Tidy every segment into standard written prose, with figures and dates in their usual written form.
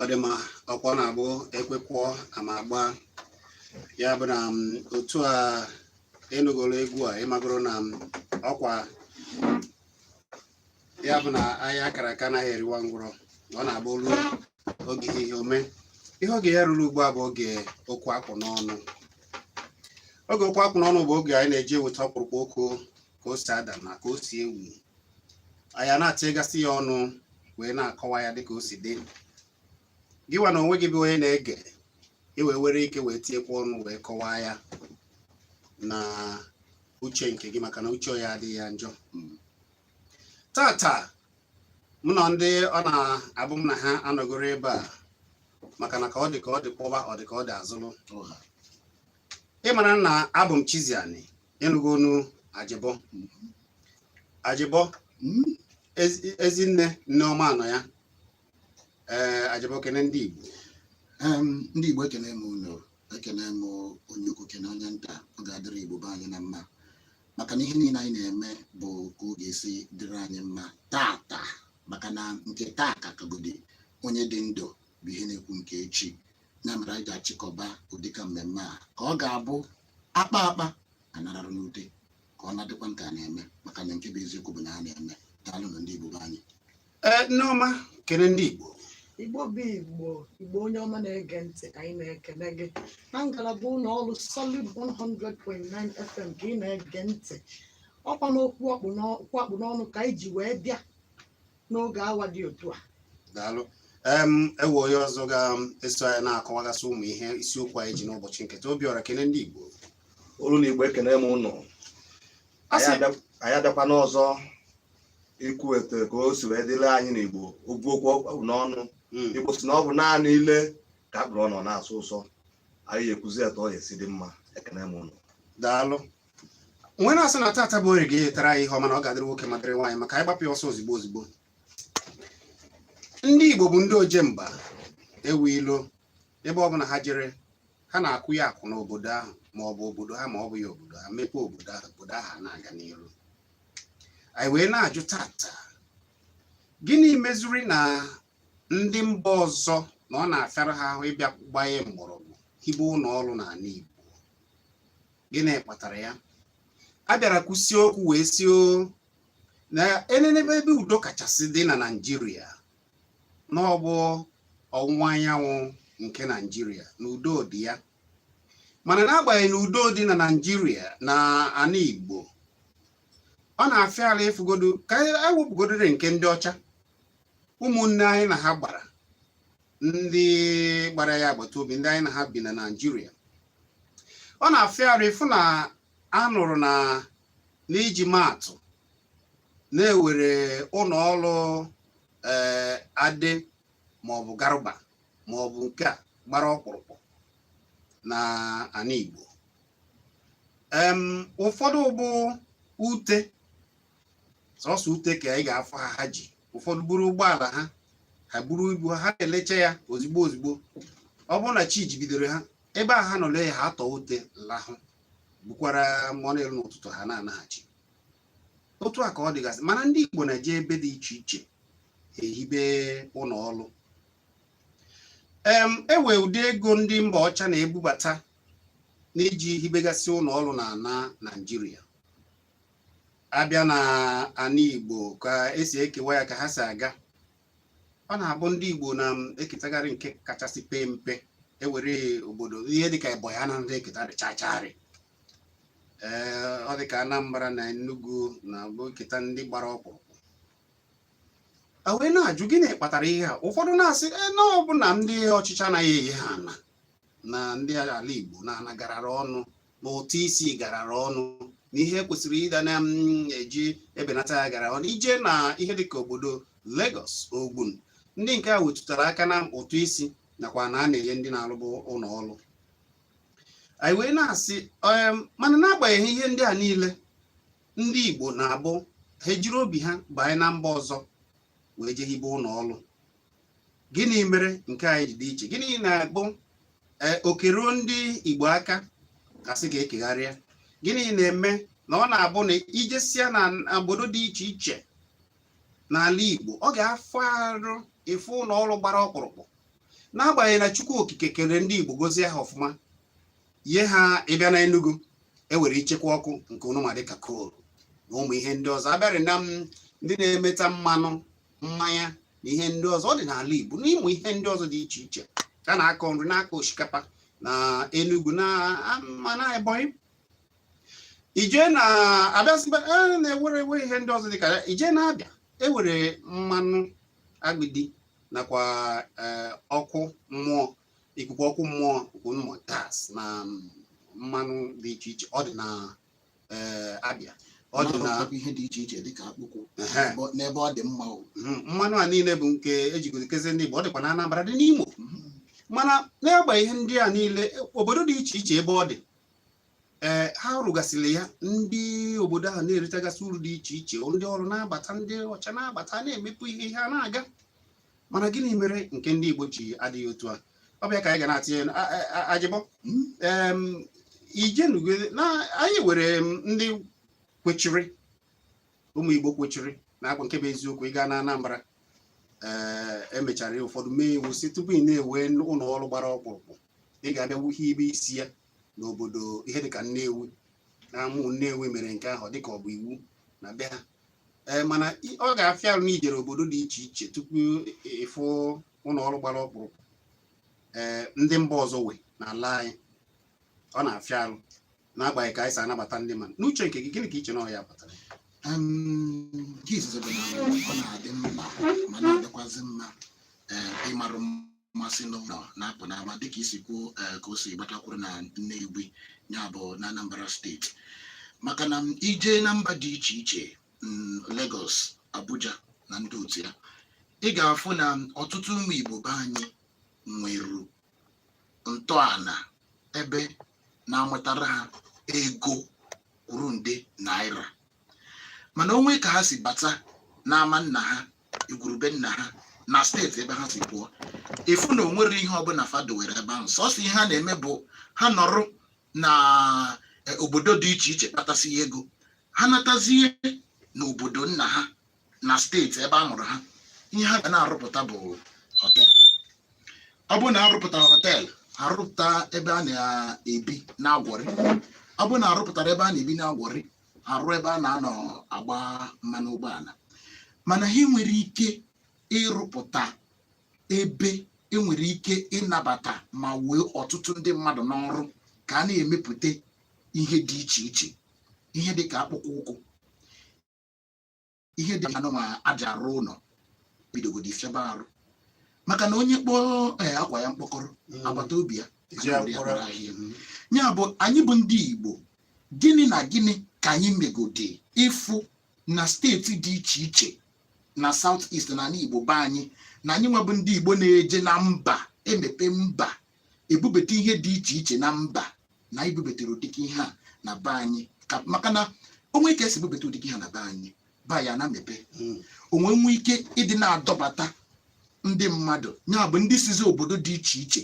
Ọdịma ọkwa na-abụ ekwekwọ amagba ya bụ na otu a ịnụgoro egwu a ịmagoro na ọkwa ya bụ na ahịa akara aka anaghị eriwa ngwụrọ. Ọ na-abụ olu oge ihe ome ihe oge ya ruru ugbu a bụ oge okwu akwụ n'ọnụ. Oge okwu akwụ n'ọnụ bụ oge anyị na-eji eweta ọkpụrụkpụ okwu ka o si ada na ka o si ewu, anyị na-atịgasị ya ọnụ wee na-akọwa ya dịka o si dị. Gịwa na onwe gị bụ onye na-ege iwe were ike wee tinyekwa ọnụ wee kọwaa ya na uche nke gị, maka na uche ya adịghị ya njọ. Tata mụ na ndị ọ na-abụ m na ha anọgoro ebe a maka na ka ọ dị kpọba, ọ dị ka ọ dị azụlụ. Ịmara na abụ m Chiziani Enugonu Ajịbọ. Ajịbọ Ezinne Nneọma anọ ya. Ajịbọ kene ndị Igbo. Ndị Igbo ekene m unu, ekene m onye ukwu, kene onye nta. Ọ ga-adịrị Igbo be anyị na mma, maka na ihe niile anyị na-eme bụ ka ọ ga-esi dịrị anyị mma tata, maka na nke taa ka kagodi onye dị ndụ bụ ihe na-ekwu nke echi. Ya mere anyị ga-achịkọba ụdịka mmemme a ka ọ ga-abụ akpa anararụ n'ute ka ọ na-adịkwa nke a na-eme, maka na nke bụ eziokwu bụ na a na-eme. Daalụ na ndị Igbo be anyị. Nneọma kene ndị Igbo. Igbo bụ Igbo onye ọma na-ege ntị, anyị na-ekele gị na ngalaba ụlọ ọrụ Solid 100.9 FM ka ị na-ege ntị. Ọkwa n'okwu akpụ n'ọnụ ka anyị ji wee bịa n'oge awa dị otu a. Daalụ. Ewe onye ọzọ ga-eso anyị na-akọwagasị ụmụ ihe isiokwu anyị ji n'ụbọchị nketa. Obiọra kene ndị Igbo. Olu na Igbo ekene m ụnụ. Anyị abịakwa n'ọzọ ikwu etu ka o si wee dịrị anyị n'Igbo. Okwu akpụ n'ọnụ Igbo si na ọ bụ naanị ile ka akpụrụ ọnụ na-asụ ụsọ. Anyị ekwuzi etu ọ ga-esi dị mma. Ekene m ụnụ. Daalụ. Nwe na-asị na tata bụ oge ga-etere anyị ihe ọma na ọ ga-adịrị nwoke ma dịrị nwaanyị, maka anyị gbapụ ya ọsọ ozigbo. Ndị Igbo bụ ndị oje mba ewu ilo. Ebe ọ bụla ha jere, ha na-akụ ya akụ n'obodo ahụ, ma ọ bụ obodo ha ma ọ bụ ya obodo ha, mepee obodo ahụ na-aga n'iru. Anyị wee na-ajụ tata, gịnị mezuri na ndị mba ọzọ na ọ na-afịara ha ahụ ịbịa gbanye mgbọrọgwụ hibe ụlọ ọrụ n'ala Igbo? Gịnị kpatara ya? A bịara kwụsie okwu wee si na enenebe ebe udo kachasị dị na Naịjirịa n'ọbụ ọwụwa anyanwụ nke Naịjirịa, na udo dị ya. Mana n'agbanyeghị na udo dị na Naịjirịa na ala Igbo, ọ na-afịa ala ịfụgodo ka ewepụgodore nke ndị ọcha, ụmụnne anyị na ha gbara, ndị gbara ya agbata obi, ndị anyị na ha bi na Naịjirịa. Ọ na-afịa ala ịfụ na a nụrụ na n'iji maatụ na-ewere ụlọ ọrụ Ade maọbụ Garba maọbụ nke a gbara ọkpụrụkpụ na ala Igbo. Ụfọdụ bụ ute, sọsọ ute ka anyị ga-afọ ha ji. Ụfọdụ buru ụgbọala ha buru ibu ha na-elecha ya ozigbo. Ọ bụrụ na chi ji bidoro ha ebe a ha nọ lee ya, ha tọọ ute lahụ, bukwara mmụọ n'elu n'ụtụtụ ha na-anaghachi. Otu a ka ọ dịgasị. Mana ndị Igbo na-eje ebe dị iche iche ehibe ụlọ ọrụ. Ewe ụdị ego ndị mba ọcha na-ebubata n'iji hibegasị ụlọ ọrụ na Naịjirịa. Abịa na ana Igbo ka esi ekewa ya ka ha si aga. Ọ na-abụ ndị Igbo na-eketagharị nke kachasị pee mpe. Ewere obodo ihe dịka Ebonyi ha na ndị eketa chacharị. Ọ dịka Anambra na Enugu na bụ eketa ndị gbara ọkpụrụkpụ. Wee na-ajụ gịnị kpatara ihe a. Ụfọdụ na-asị na ọ bụ na ndị ọchịchị anaghị eyi ha ana, na ndị ala Igbo na garara ọnụ, na ụtụ isi garara ọnụ, na ihe kwesịrị ịda na-eji ebenata ya gara ọnụ. Ije na ihe dịka obodo Lagos, Ogun, ndị nke a wetụtara aka na ụtụ isi nakwa na a na-enye ndị na-arụbụ ụlọ ọrụ. Anyị wee na-asị mana n'agbanyeghị ihe ndị a niile, ndị Igbo na-abụ ha ejiri obi ha banye na mba ọzọ wee je hibe ụlọ ọrụ. Gịnị mere nke anyị ji dị iche? Gịnị na-abụ okeruo ndị Igbo aka kasị ga-ekegharịa? Gịnị na-eme na ọ na-abụ na ijesịa na obodo dị iche iche n'ala Igbo ọ ga-afọ arụ ịfụ ụlọ ọrụ gbara ọkpụrụkpụ n'agbanyeghị na Chukwu okike kere ndị Igbo gozie ha ọfụma ihe ha ịbịa na Enugu ewere ichekwa ọkụ nke ọnụma dịka koolu na ụmụ ihe ndị ọzọ abịarị na ndị na-emeta mmanụ mmanya na ihe ndị ọzọ ọ dị n'ala Igbo n'ịmụ ihe ndị ọzọ dị iche iche ka na-akọ nri na-akọ osikapa na Enugu na Ebonyi ije na-abịa na-ewere ihe ndị ọzọ dịka ije na-abịa ewere mmanụ agbidi nakwa ọkụ mmụọ ikuku ọkụ mmụọ gas na mmanụ dị iche iche ọ dị na Abịa ọ dị na ihe dị iche iche dịka akpụkwụ n'ebe ọ dị mma mmanụ a niile bụ nke ejigozikeze ndị Igbo ọ dịkwa na Anambra dị n'Imo mana n'agba ihe ndị a niile obodo dị iche iche ebe ọ dị ha rụgasịrị ya ndị obodo ahụ na-eritegasị uru dị iche iche ndị ọrụ na-abata ndị ọcha na-abata na-emepụ ihe ha na-aga mana gịnị mere nke ndị Igbo ji adịghị otu a ọ bịa ka anyị ga na-atinye ajịbọ ijenugo na anyị were ndị kwechiri ụmụ Igbo kwechiri na-akwa nke bụ eziokwu ịga na Anambra emechara ụfọdụ mee iwu si tupu ị na-ewe ụlọ ọrụ gbara ọkpụrụkpụ ị ga-abịa wuhie ibe isi ya n'obodo ihe dịka Nnewi na amụ Nnewi mere nke ahụ dịka ọ bụ iwu na be ha mana ọ ga-afịa arụ na ijere obodo dị iche iche tupu ịfụ ụlọ ọrụ gbara ọkpụrụkpụ ndị mba ọzọ we n'ala anyị ọ na-afịa arụ n'agbanyeghị ka anyị si anabata ndị mmadụ n'uche nke gị gịnị ka iche na ọ ya pụtara ọ na-adị mma ma na-adịkwazị mma ịmarụ mmasị n'ụlọ na-apụ n'ama dịka isi kwuo ka o si gbatakwuru na Nnewi ya bụ na Anambra steeti maka na ije na mba dị iche iche Lagos Abuja na ndị otu ya ị ga-afụ na ọtụtụ ụmụ Igbo be anyị nwere ntọala ebe na-amụtara ha ego kwuru nde naira mana onwe ka ha si bata n'ama nna ha igwurube nna ha na steeti ebe ha si pụọ efu na onwere ihe ọbụla fado were ebe ahụ sọsọ ihe ha na-eme bụ ha nọrọ na obodo dị iche iche kpatasị ego ha natazie n'obodo nna ha na steeti ebe a mụrụ ha ihe ha ga na-arụpụta bụ họtel ọ bụ na arụpụtara họtel arụpụta ebe a na-ebi na-agwọrị ọ bụ na arụpụtara ebe a na-ebi na-agwọrị arụ ebe a na-anọ agba mmanụ ụgbọala mana ha nwere ike ịrụpụta ebe enwere ike ịnabata ma wee ọtụtụ ndị mmadụ n'ọrụ ka a na-emepụta ihe dị iche iche ihe dị ka akpụkpọ ụkwụ ihe dị anụ ma aja arụ ụlọ bidogodi fiaba arụ maka na onye kpọọ akwa ya mkpọkọrọ agbata obi ya ya bụ anyị bụ ndị Igbo gịnị na gịnị ka anyị megode ịfụ na steeti dị iche iche na South East na ala Igbo be anyị na anyị nwebụ ndị Igbo na-eje na mba emepe mba ebubete ihe dị iche iche na mba na ibubetere ụdịka ihe a na be anyị maka na onwe ka esi ebubete ụdịka ihe na be anyị ba ya na mepe onwe nwe ike ịdị na-adọbata ndị mmadụ ya bụ ndị sizi obodo dị iche iche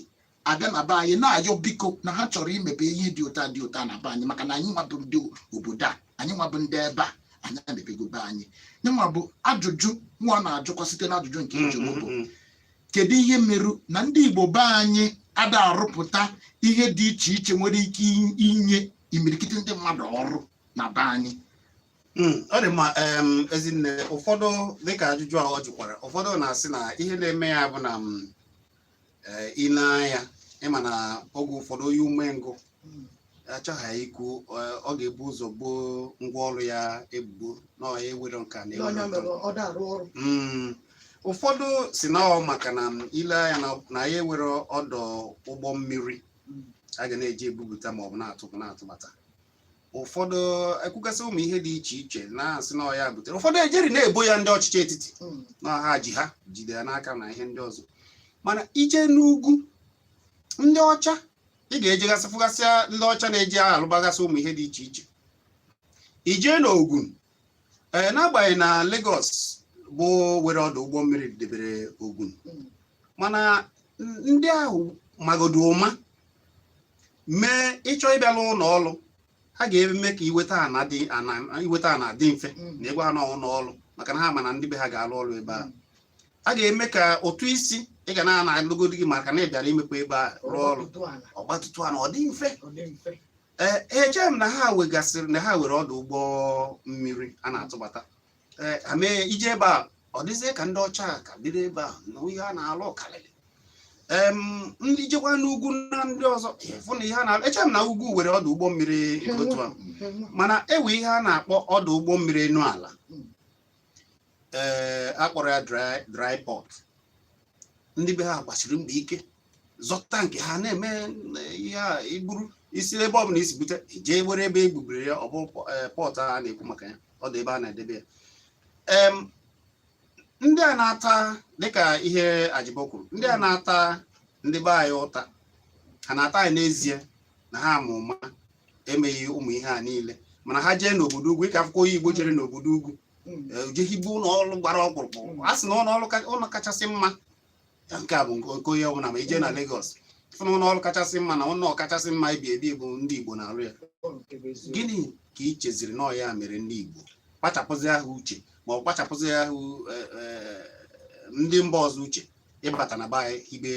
aga na be anyị na-ayọ biko na ha chọrọ imepe ihe dị ụta na be anyị maka na anyị nwabụ ndị obodo a anyị nwabụ ndị ebe a anyị emepego be anyị nyenwa bụ ajụjụ nwa na-ajụkwa site na ajụjụ nke njem bụ kedu ihe merụ na ndị Igbo be anyị ada arụpụta ihe dị iche iche nwere ike inye imirikiti ndị mmadụ ọrụ na be anyị ọ dị mma ezinne ụfọdụ dịka ajụjụ a ọ jụkwara ụfọdụ na-asị na ihe na-eme ya bụ na ile anya ịma na oge ụfọdụ onye umengụ achọghị ikwu ọ ga-ebu ụzọ gboo ngwaọrụ ya ebubo na ọ ya ewere nka na ụfọdụ si na ọ maka na ile anya na ya ewere ọdọ ụgbọ mmiri a ga na-eji ebupụta ma ọ bụ na-atụbata ụfọdụ ekwugasị ụmụ ihe dị iche iche na-asị na ọya butere ụfọdụ ejeri na-ebo ya ndị ọchịchị etiti na ha jide ya n'aka na ihe ndị ọzọ mana ije n'ugwu ndị ọcha ị ga-ejegasị fụgasịa ndị ọcha na-eji alụbagasị ụmụ ihe dị iche iche ije n'Ogun n'agbanyeghị na Lagos bụ were ọdụ ụgbọ mmiri debere Ogun mana ndị ahụ magodo ụma mee ịchọ ịbịa n'ụlọ ọrụ ha ga-eme ka iweta ana dị mfe na ịgwa ha n'ọrụ maka na ha ma na ndị be ha ga-alụ ọrụ ebe ahụ. A ga-eme ka ụtụ isi ị ga na-alụgodi gị maka na ị bịara imekwa ebe a rụọ ọrụ ọgbatụtụ ana ọ dị mfe. Eche m na ha wegasịrị na ha were ọdụ ụgbọ mmiri a na-atụbata ha mee ije ebe a ọ dịzie ka ndị ọcha ka biri ebe a na ihe a na-alụ karịrị ndị jekwa n'ugwu na ndị ọzọ ịfụ na ihe a na-alụ. Eche m na ugwu were ọdụ ụgbọ mmiri otu a mana ewe ihe a na-akpọ ọdụ ụgbọ mmiri enu ala akpọrọ ya dry port. Ndị be ha gbasiri mbọ ike zọta nke ha na-eme ihe a iburu isi ebe ọ bụla isi bute jee were ebe egbubiri ya ọ bụ pọt a na-ekwu maka ya ọ dị ebe a na-edebe ya. Ndị a na-ata dịka ihe Ajibo kwuru, ndị a na-ata ndị be anyị ụta ha na-ata ya n'ezie na ha ama ụma emeghị ụmụ ihe a niile mana ha jee n'obodo ugwu ịka akwụkwọ onye Igbo jere n'obodo ugwu jehibe ụlọ ọrụ gbara ọkpụrụkpụ a sị na ụlọ kachasị mma nke a bụ nke onye ọbụla ma ije na Lagos fụna ụlọ ọrụ kachasị mma na ụlọ kachasị mma ebi ebi bụ ndị Igbo na-arụ ya. Gịnị ka ị cheziri na ya mere ndị Igbo kpachapụzi ahụ uche ma ọ kpachapụzi ahụ ndị mba ọzọ uche ịbata na be anyị hibe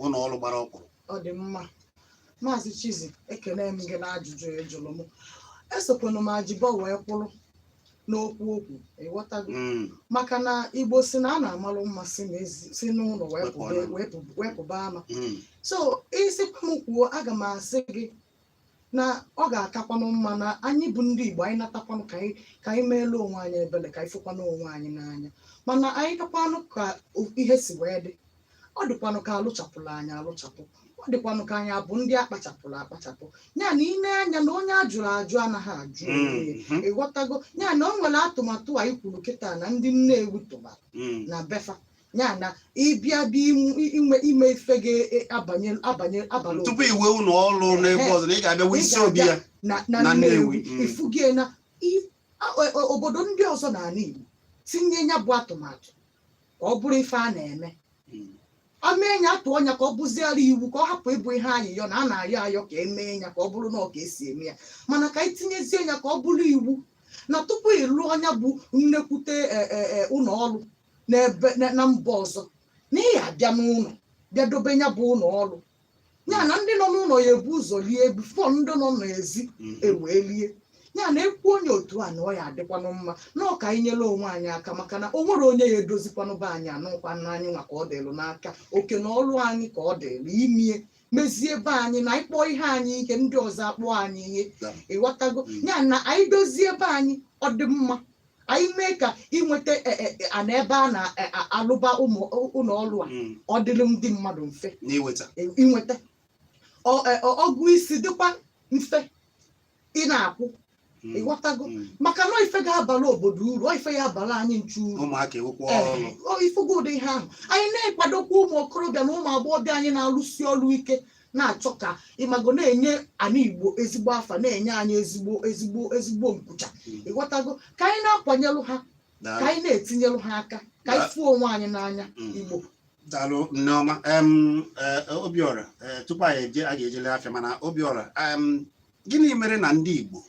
ụlọ ọrụ gbara ọkpụrụ? Ọ dị mma Maazị Chizi, ekele m gị na ajụjụ ejụrụ m. Esokwana m Ajibo wee kwụrụ n'okwu okwu ịghọtago maka na Igbo si na a na-amalụ mma si n'ụlọ wee pụba ama. So isikwa m kwuo aga m asị gị na ọ ga-akakwanụ mma na anyị bụ ndị Igbo anyị natakwanụ ka anyị meela onwe anyị ebele ka anyị fụkwanụ onwe anyị n'anya mana anyị kakwanụ ka ihe si wee dị. Ọ dịkwanụ ka alụchapụrụ anyị alụchapụ, ọ dịkwanụ ka anyị abụ ndị akpachapụrụ akpachapụ. Ya na ile anya na onye ajụrụ ajụ anaghị ajụ ịghọtago. Ya na o nwere atụmatụ anyị kwuru kịta na ndị Nnewi tụbara na befa. Ya na ịbịa bịa ime ife ga-abanye abalị tupu iwe ụlọ ọrụ n'ebe ọzọ na ị ga-abịa wee isi obi ya na Nnewi ifugie na obodo ndị ọzọ n'ala Igbo tinye ya bụ atụmatụ ka ọ bụrụ ife a na-eme. Amee ya atụ ọnya ka ọ bụziara iwu ka ọ hapụ ịbụ ihe ayịyọ na a na-ayọ ayọ ka emee ya ka ọ bụrụ na ọ ka esi eme ya mana ka anyị tinyezie ya ka ọ bụrụ iwu na tupu ịlụ ọnya bụ nnekwute ụlọ ọrụ na mba ọzọ na ị abịa n'ụlọ bịa dobe ya bụ ụlọ ọrụ. Ya na ndị nọ n'ụlọ ya ebu ụzọ lie bifo ndị nọ n'ezi ewee lie. Ya na ekwu onye otu a na ọ ya adịkwanụ mma na ọ ka anyị nyere onwe anyị aka maka na o nwere onye ya edozikwanụ be anyị anụkwanụ anyị nwa ka ọ dịlụ n'aka oke na ọrụ anyị ka ọ dịlụ imie mezie be anyị na ịkpọ ihe anyị ihe ndị ọzọ akpọ anyị ihe ịghọtago. Ya na anyị dozie be anyị ọ dị mma anyị mee ka inweta ana ebe a na-alụba ụlọ ọrụ a ọ dịrị ndị mmadụ mfe inweta ọgụ isi dịkwa mfe ị na-akwụ ịghọtago maka na ife ga-abalị obodo uru ife ya abalị anyị nchu uru ifego ụdị ihe ahụ anyị na-ekwadokwa ụmụ okorobịa na ụmụ agbọghọbịa anyị na-alụsi ọrụ ike na-achọ ka ịmago na-enye ana Igbo ezigbo afa na-enye anyị ezigbo nkwụcha ịghọtago ka anyị na-akwanyelụ ha ka anyị na-etinyelụ ha aka ka anyị fụọ onwe anyị n'anya Igbo. Daalụ Nneọma. Obiora tupu anyị ga-ejele afịa mana Obiora gịnị mere na ndị Igbo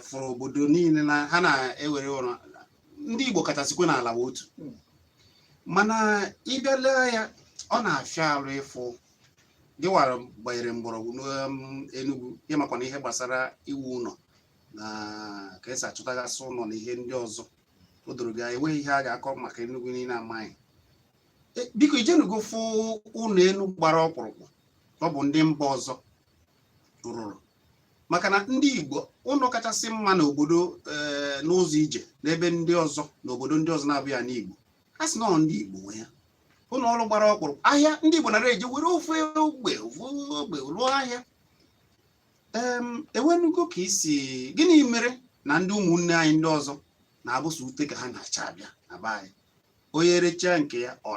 fụrụ obodo niile na ha na-ewere ụra ndị Igbo kachasịkwa n'ala otu mana ịbịala ya ọ na-afịa arụ ịfụ gịwara gbanyere mgbọrọgwụ n'Enugu ịmakwana ihe gbasara iwu ụlọ na ka esi achụtagasị ụlọ na ihe ndị ọzọ o doro gị enweghị ihe a ga-akọ maka Enugu niile amaghị. Biko ijenugo fụ ụlọ elu gbara ọkpụrụkpụ ọ bụ ndị mba ọzọ rụrụ maka na ndị Igbo ụlọ kachasị mma n'obodo n'ụzọ ije n'ebe ndị ọzọ n'obodo ndị ọzọ na-abịa n'Igbo ha sị na ndị Igbo nwe ya ụlọ ọrụ gbara ọkpụrụ ahịa ndị Igbo nara eje were ofe ogbe rụọ ahịa. Enwenugo ka isi gịnị mere na ndị ụmụnne anyị ndị ọzọ na-abụso ute ka ha na-acha abịa na be anyị onye rechaa nke ya ọ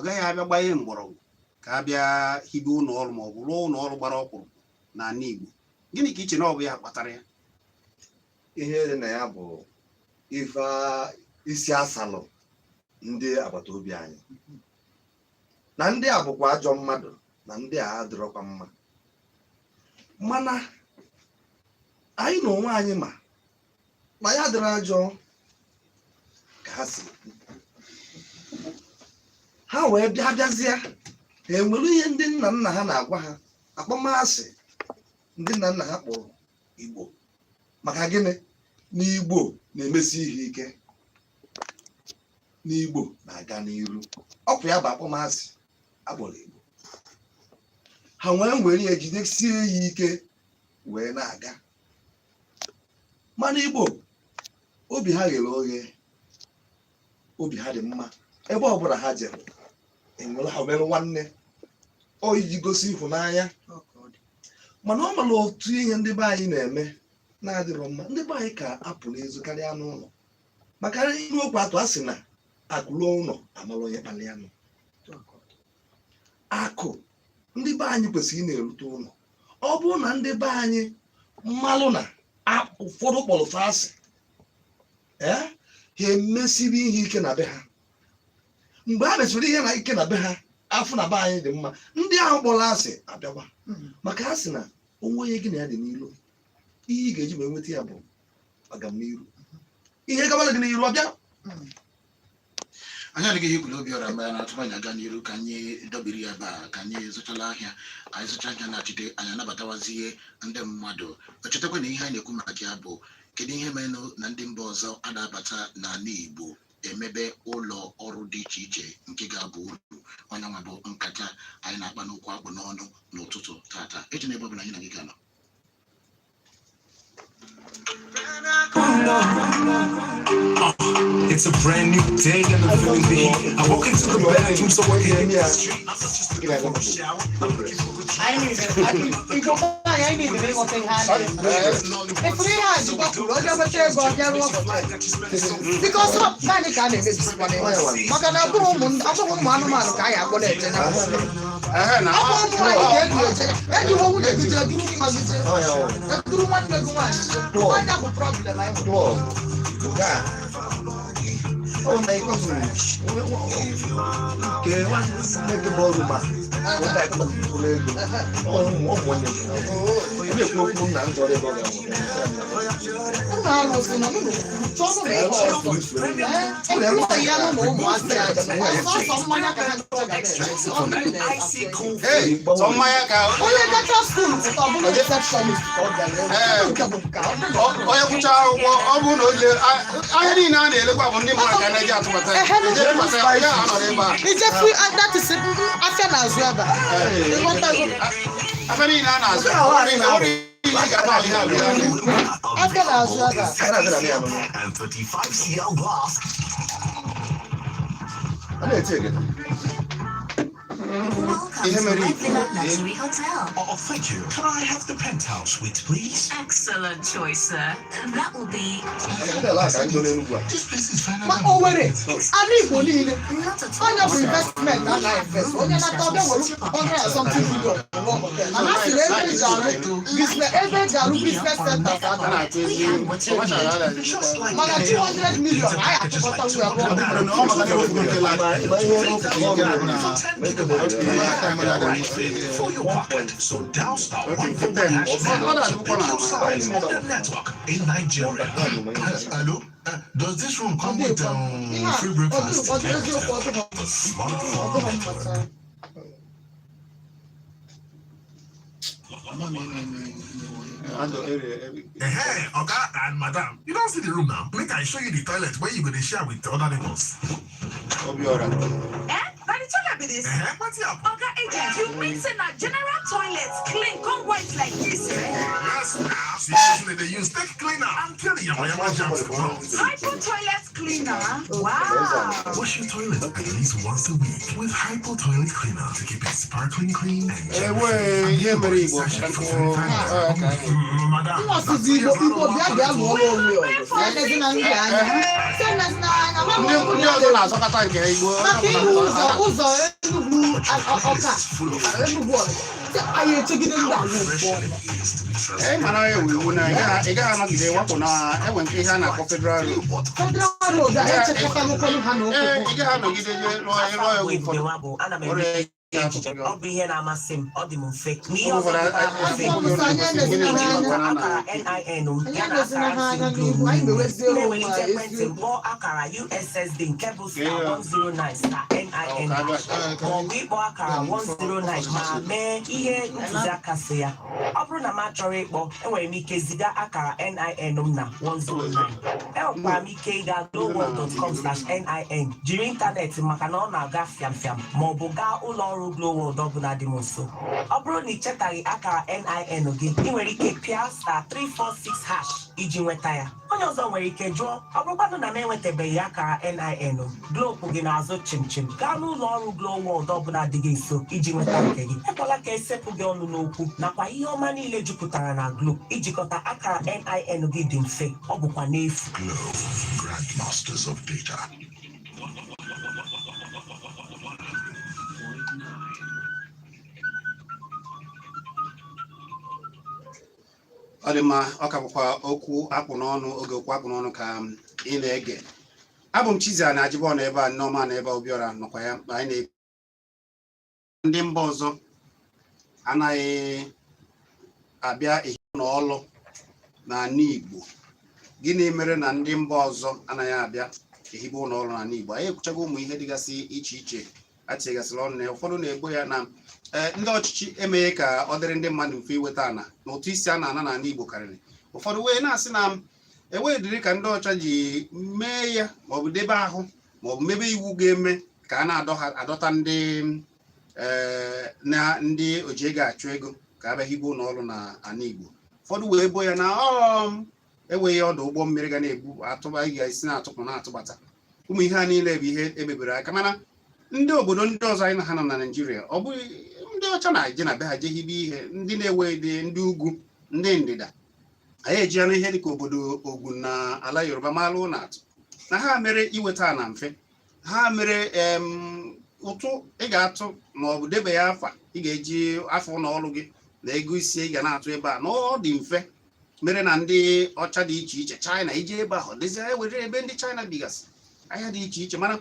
gaghị abịa gbanye mgbọrọgwụ ka abịa hibe ụlọ ọrụ ma ọ bụ rụọ ụlọ ọrụ gbara ọkpụrụ n'ala Igbo. Gịnị ka iche na ọ bụ ya kpatara ya? Ihe dị na ya bụ ife isi asalụ ndị agbata obi anyị na ndị a bụkwa ajọ mmadụ na ndị a adịrọkwa mma mana anyị na onwe anyị ma ma ya dịrị ajọ ka ha si ha wee bịazie ha enwere ihe ndị nna nna ha na-agwa ha akpọmasị ndị nna nna ha kpọrọ Igbo maka gịnị na Igbo na-emesi ihe ike na Igbo na-aga n'iru ọkwa ya bụ akpọmasị agbọrọ Igbo ha were ya jidesie ya ike wee na-aga mana Igbo obi ha ghere oghe obi ha dị mma ebe ọbụla ha jere enwere ha mere nwanne o iji gosi ịhụnanya mana ọ mara otu ihe ndị be anyị na-eme na-adịrọ mma ndị be anyị ka apụ n'ezu karịa n'ụlọ maka iru okwu atụ a sị na akụruo ụlọ amara onye kpalịa nụ akụ ndị be anyị kwesịrị ị na-erute ụlọ ọ bụrụ na ndị be anyị mmalụ na ụfọdụ kpọrọ fasị ha emesiri ihe ike na be ha mgbe a mesịrị ihe na ike na be ha afọ na be anyị dị mma ndị ahụ kpọrọ asị abịakwa maka ha sị na onwe onye gị na ya dị n'ilu ihe ị ga-eji wee nweta ya bụ agamniru ihe gabara gị n'iru ọbịa anyị adịghị ihe kwuru obi ọra mgbe ya na-atụba anyị aga n'iru ka anyị dobiri ya ebe a ka anyị zụchala ahịa anyị zụcha ahịa na-achite anyị anabatawazie ndị mmadụ echetakwa na ihe anyị na-ekwu maka ya bụ kedu ihe mere na ndị mba ọzọ a na-abata n'ala Igbo emebe ụlọ ọrụ dị iche iche nke ga-abụ uru onye nwa bụ nkata anyị na-akpa n'okwu akpụ n'ọnụ n'ụtụtụ tata eji na ebe ọbụla anyị na gị ga-anọ. It's a brand new day and I'm feeling the heat. I walk into the bathroom so I can hear the street. I'm just looking for a shower. I'm looking for a I need to because many can make this money. Makana boom, I'm a man, I am going and 35 CL glass. Welcome to Red Villa Luxury Hotel. Oh, thank you. Can I have the penthouse suite, please? Excellent choice, sir. That will be This place is fine. not not at all. investment that I invest. When you're not talking something good, and that's business center. We have what you need. Just like Man, 200 million. I have to cut we right fit for your pocket. So dial star 141 network in Nigeria. Hello? Does this room come with free breakfast? The smartphone. Hey, Oga and Madam, you don't see the room now. Make I show you the toilet where you going to share with the other neighbors. By the toilet be this. What's up? Oga agent, you mean say na general toilets clean, come white like this, eh? Yes, now. Seriously, they use tech cleaner. I'm telling you, my jams for drugs. Hypo toilet cleaner. Wow. Wash your toilet at least once a week with Hypo Toilet Cleaner to keep it sparkling clean and Madam, echiche ọ bụ ihe na-amasị m ọ dị m mfe n'ihe Ọ ọzọ bụrụ dịkwara m mfe ijikọta akara NIN m ya na akara sim Glo na-ewelite ekwentị m kpọọ akara USSD nke bụ *109 star NIN maọbụ ịkpọ akara 109 ma mee ihe ntụziaka si ya. Ọ bụrụ na m achọrọ ịkpọ enwere m ike ziga akara NIN m na 109. Enwekwara m ike ịga glowworld.com/NIN jiri ịntanetị maka na ọ na-aga fịamfịam maọbụ gaa ụlọ ọrụ Glo World ọbụla dị m nso. Ọ bụrụ na ị chetaghị akara NIN gị ị nwere ike pịa *346# iji nweta ya. Onye ọzọ nwere ike jụọ ọ bụrụkwanụ na m enwetabeghị akara NIN Glo kwụ gị n'azụ chimchim gaa n'ụlọ ọrụ Glo World ọbụla dị gị nso iji nweta nke gị. Ekwela ka esepụ gị ọnụ n'okwu nakwa ihe ọma niile jupụtara na Glo. Ijikọta akara NIN gị dị mfe ọ bụkwa n'efu. Glo, Grandmasters of Data. Ọ dị mma, ọ ka bụkwa okwu akpụ n'ọnụ oge okwu akpụ n'ọnụ ka ị na-ege. Abụ m Chizzy na Ajibon ebe a Nneọma na ebe Obiora nọkwa ya anyị na ndị mba ọzọ anaghị abịa ehi n'ọlụ n'ala Igbo. Gịnị mere na ndị mba ọzọ anaghị abịa ehibe ụlọ ọrụ n'ala Igbo? Anyị ekwuchago ụmụ ihe dịgasị iche iche atịgasịrị ọnụ ya. Ụfọdụ na-ebo ya na ndị ọchịchị emeghe ka ọ dịrị ndị mmadụ mfe iweta ana na ụtụ isi a na-ana n'ala Igbo karịrị. Ụfọdụ wee na-asị na enweghịdịrị ka ndị ọcha ji mee ya maọbụ debe ahụ maọbụ mebe iwu ga-eme ka a na-adọta ndị oji ego achụ ego ka abịa hibe ụlọ ọrụ n'ala Igbo. Ụfọdụ wee bo ya na enweghị ọdụ ụgbọ mmiri ga na-ebu atụba ị ga-esi na-atụpụ na-atụbata. Ụmụ ihe a niile bụ ihe emebere aka, mana ndị obodo ndị ọzọ anyị na ha nọ na Naịjirịa ọ bụghị ndị ọcha na-eje na be ha jehibe ihe. Ndị na-enweghị ndị ugwu ndị ndịda anyị ejiela ihe dịka obodo Ogun na ala Yoruba malụ na atụ na ha mere iweta na mfe. Ha mere ụtụ ị ga-atụ maọbụ debe ya afa ị ga-eji afọ ụlọ ọrụ gị na ego isi ị ga na-atụ ebe a na ọ dị mfe mere na ndị ọcha dị iche iche China ije ebe ahụ dịzi ewere ebe ndị China bigasị ahịa dị iche iche, mana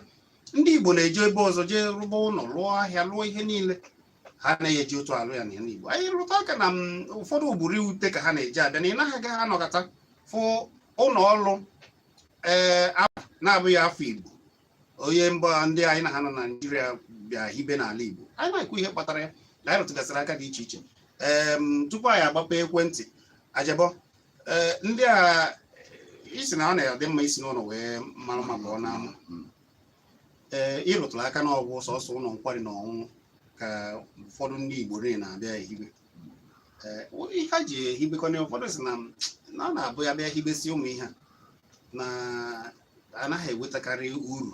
ndị Igbo na-eje ebe ọzọ jee rụba ụlọ rụọ ahịa lụọ ihe niile ha na-eji otu alụ ya n'ala Igbo. Anyị rụta aka na ụfọdụ ụbụrụ iwute ka ha na-eji abịa na ị naghị agaghị anọkọta fụ ụlọ ọrụ na-abụghị afọ Igbo onye mba ndị anyị na ha nọ na Naịjirịa bịa hibe n'ala Igbo. Anyị na-ekwu ihe kpatara ya na anyị rụtụgasịrị aka dị iche iche. Tupu anyị agbapụ ekwentị Ajabo ndị a isi na ọ na-adị mma isi n'ụlọ wee mara maka ọ na-ama ịrụtụrụ aka na ọgwụ sọsọ ụlọ nkwari na ọṅụṅụ ka ụfọdụ ndị Igbo na-abịa ehibe. Ihe ha ji ehibekwana ụfọdụ si na ọ na-abụ ya bịa hibesi ụmụ ihe a na anaghị ewetakarị uru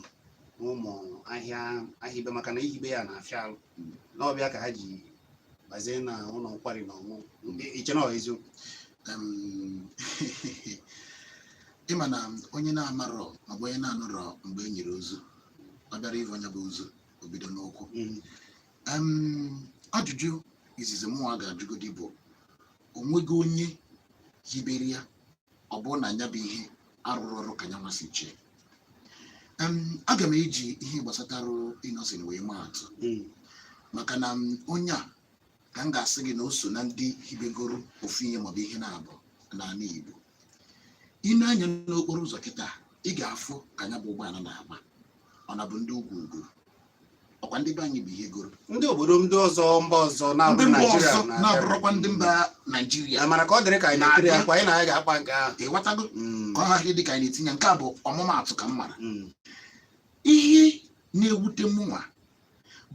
n'ụmụ ahịa ahibe maka na ihibe ya na-afịa alụ n'ọbịa ka ha ji bazie na ụlọ nkwari na ọṅụṅụ. Iche na eziokwu ịma na onye na-amarọ maọbụ onye na-anụrọ mgbe e nyere ozu ọ bịara ịvụ onye bụ ozu obido n'okwu. Ajụjụ izizi mụnwa ga-ajụgodi bụ onwego onye hibere ya ọ bụ na anya bụ ihe arụrụ ọrụ ka ya masị chee. Aga m eji ihe gbasatara Innocent wee maa atụ maka na onye a ka m ga-asị gị na o so na ndị hibegoro ofu ihe maọbụ ihe na-abụ n'ala Igbo. Ị na-anya n'okporo ụzọ kịta ị ga-afụ ka anya bụ ụgbọala na-agba ọ na bụ ndị ugwu ugwu ọkwa ndị be anyị bụ ihe goro ndị obodo ndị ọzọ mba ọzọ na-abụrụkwa ndị mba Naịjirịa mara ka ọ dịrị ka anyị na-ekiri akwa anyị na anyị ga-akpa nke ahụ ịghọtago ka ọ ghara dị ka anyị na-etinye nke a bụ ọmụmaatụ ka m mara. Ihe na-ewute mụnwa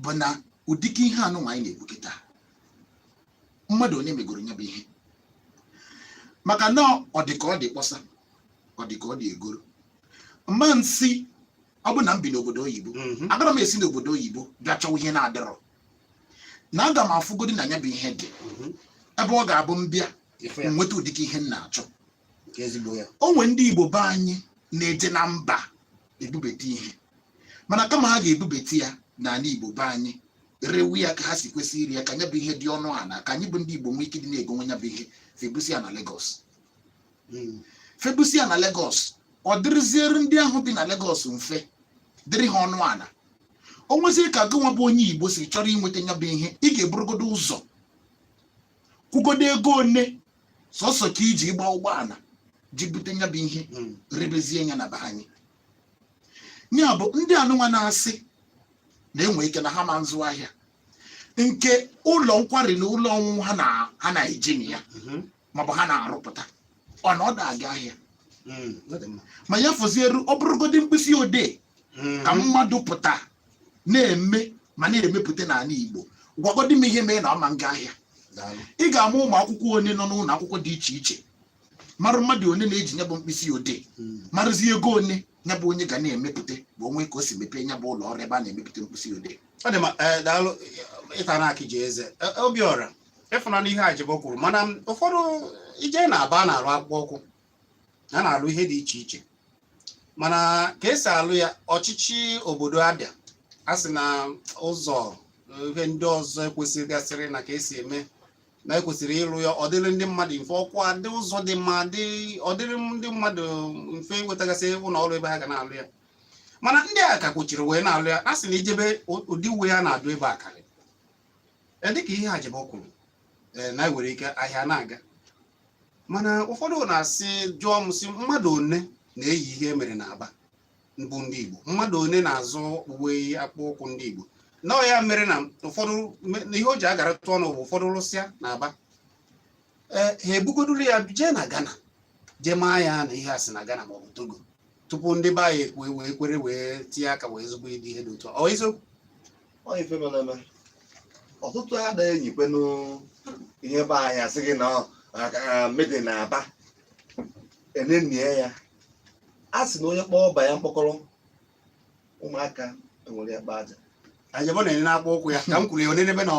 bụ na ụdịka ihe anụnwa anyị na-ekwu kịta mmadụ onye megoro nya bụ ihe maka na ọ dị ka ọ dị kpọsa ọ dị ka ọ dị egoro mma nsị ọ bụ na m bi n'obodo oyibo agara m esi n'obodo oyibo bịa chọwa ihe na-adịrọ na aga m afụgodi na nya bụ ihe dị ebe ọ ga-abụ mbịa nweta ụdịka ihe m na-achọ. O nwee ndị Igbo be anyị na-eje na mba ebubete ihe mana kama ha ga-ebubete ya n'ala Igbo be anyị rewu ya ka ha si kwesị iri ya ka nya bụ ihe dị ọnụ ala ka anyị bụ ndị Igbo nwee ike dị na-egonwe nya bụ ihe febusi ya na Lagos febusi ya na Lagos ọ dịrịziere ndị ahụ bi na Lagos mfe dịrị ha ọnụ ala onwezi ka gị nwa bụ onye Igbo si chọrọ inweta ya bụ ihe ị ga-eburugodo ụzọ kwugodo ego one sọsọ ka iji gba ụgbọala ji bute ya bụ ihe rebezie ya na be anyị. Ya bụ ndị anụnwa na-asị na-enwe ike na ha ma nzụ ahịa nke ụlọ nkwari na ụlọ ọnwụnwụ ha na-eji na ya maọbụ ha na-arụpụta ọnọdụ aga ahịa ma ya fọzieru ọ bụrụgodị mkpịsị odee ka mmadụ pụta na-eme ma na-emepụta n'ala Igbo gwagodi m ihe mee na ọma nga ahịa. Ị ga-ama ụmụ akwụkwọ one nọ n'ụlọ akwụkwọ dị iche iche mara mmadụ one na-eji nya bụ mkpịsị odee marụzie ego one nya bụ onye ga na-emepụta bụ onwe ka o si mepee nya bụ ụlọ ọrụ ebe a na-emepụta mkpịsị odee. Ọ dị ma daalụ ịta na akị ji eze Obiora ịfụna n'ihe Ajibo kwuru mana ụfọdụ ije na-aba na-alụ akpụkpọ ụkwụ a na-alụ ihe dị iche iche mana ka esi alụ ya ọchịchị obodo Abịa a sị na ụzọ ihe ndị ọzọ ekwesịgasịrị na ka esi eme na ekwesịrị ịlụ ya ọ dịrị ndị mmadụ mfe ọkwa dị ụzọ dị mma ọ dịrị ndị mmadụ mfe nwetagasị ụlọ ọrụ ebe ha ga na-alụ ya mana ndị a ka kwochiri wee na-alụ ya a sị na ijebe ụdị uwe ya na-adụ ebe akarị dịka ihe Ajibo kwuru na nwere ike ahịa na-aga mana ụfọdụ na-asị jụọ m sị mmadụ one na-eyi ihe mere na Aba bụ ndị Igbo mmadụ one na-azụ uwe akpụkpọ ụkwụ ndị Igbo na ya mere na ụfọdụ ihe o ji agaratụ ọnụ bụ ụfọdụ lụsịa na Aba ha ebugoduru ya jee na Ghana jee maa ya na ihe a sị na Ghana maọbụ Togo tupu ndị be anyị wee kwere wee tinye aka wee zụgo ịdị ihe dị otu ọ eziokwu ife mere ọtụtụ adaghị enyikwenụ ihe be anyị asị gị na mede na Aba enenie ya a sị na onye kpọọ ọba ya mkpọkọrọ ụmụaka enwere ya kpa aja. Ajibo na-enye na-akpọ ụkwụ ya ka m kwuru ya onye n'ebe na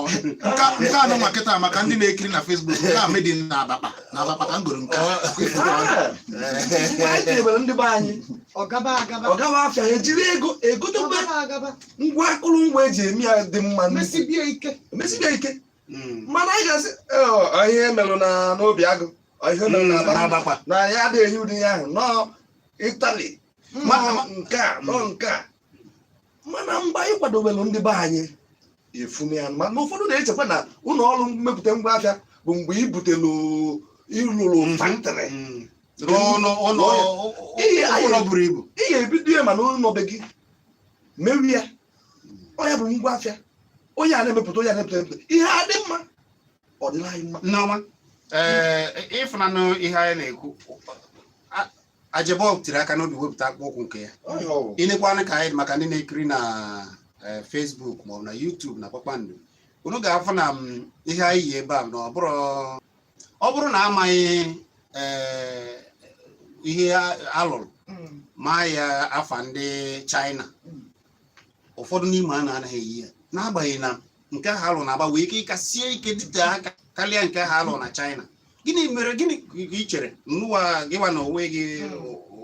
nke anọ makịta maka ndị na-ekiri na Facebook nke a medi na Abakpa ka m goro nke anyị nwere ndị be anyị ọgaba afịa ya jiri ego egodobe ngwa akụrụngwa eji eme ya dị mma mesibie ike mana anyị ga-asị ihe merụ na n'obi agụ ihe merụ na Abakpa na ya adịghị enye ụdị ya ahụ nọ Italy nke a mana mgbe anyị kwadobelu ndị be anyị efume ya mana ụfọdụ na-echekwa na ụlọ ọrụ mmepụta ngwa ahịa bụ mgbe i butelu ịlụrụ factory ụlọ buru ibu ị ga-ebido ya mana ụlọ be gị merie ya ọya bụ ngwa ahịa onye a na-emepụta onye a na-emepụta ihe adị mma ọ dịla anyị mma nneọma ịfụnanụ ihe anyị na-ekwu Ajibo tiri aka n'obi wepụta akpụkpọ ụkwụ nke ya ilekwanụ ka anyị maka ndị na-ekiri na Facebook maọbụ na YouTube na Kpakpando unu ga-afụ na ihe anyị yi ebe a na ọ bụrụ na amaghị ihe alụrụ ma ya afa ndị China ụfọdụ n'ime a na-anaghị eyi ya n'agbanyeghị na nke ha alụ na-agba wee ike ịkasie ike dịte aka karịa nke ha alụ na China. Gịnị mere gịnị ka ị chere n'ụwa gịwa na onwe gị